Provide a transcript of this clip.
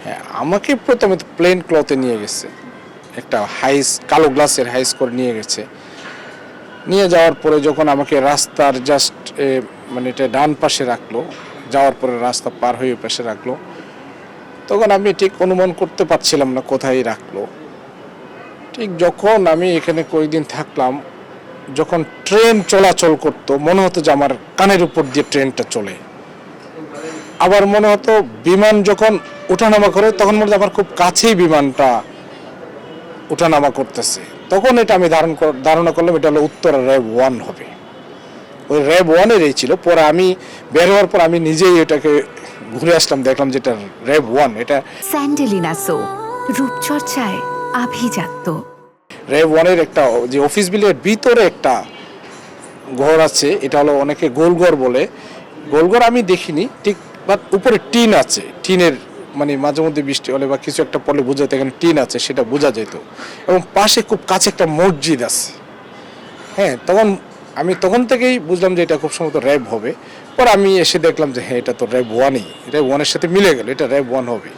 হ্যাঁ, আমাকে প্রথমে তো প্লেন ক্লথে নিয়ে গেছে, একটা কালো গ্লাসের হাই স্কোর নিয়ে গেছে। নিয়ে যাওয়ার পরে যখন আমাকে রাস্তার জাস্ট মানে এটা ডান পাশে রাখলো, যাওয়ার পরে রাস্তা পার হয়ে পাশে রাখলো, তখন আমি ঠিক অনুমান করতে পারছিলাম না কোথায় রাখলো। ঠিক যখন আমি এখানে কয়েকদিন থাকলাম, যখন ট্রেন চলাচল করতো মনে হতো যে আমার কানের উপর দিয়ে ট্রেনটা চলে। আবার মনে হতো বিমান যখন ওঠানামা করে তখন মনে হতো আমার খুব কাছেই বিমানটা ওঠানামা করতেছে। তখন এটা আমি ধারণা করলাম এটা হলো উত্তরা র্যাব 1 হবে। ওই র্যাব 1-এর এই ছিল। পরে আমি বের হওয়ার পর আমি নিজেই এটাকে ঘুরে আসলাম, দেখলাম যেটা র্যাব 1। এটা স্যান্ডেলিনা সো, রূপচর্চায় আভিজাত্য। র্যাব 1-এর একটা যে অফিস বিল্ডিংয়ের ভিতরে একটা ঘর আছে, এটা হলো অনেকে গোলঘর বলে। গোলঘর আমি দেখিনি ঠিক, বাট উপরে টিন আছে। টিনের মানে মাঝে মধ্যে বৃষ্টি হলে বা কিছু একটা পড়লে বোঝা যেত এখানে টিন আছে, সেটা বোঝা যেত। এবং পাশে খুব কাছে একটা মসজিদ আছে। হ্যাঁ, আমি তখন থেকেই বুঝলাম যে এটা খুব সম্ভবত র্যাব হবে। পরে আমি এসে দেখলাম যে হ্যাঁ, এটা তো র্যাব 1-ই, র্যাব 1-এর সাথে মিলে গেল, এটা র্যাব 1 হবে।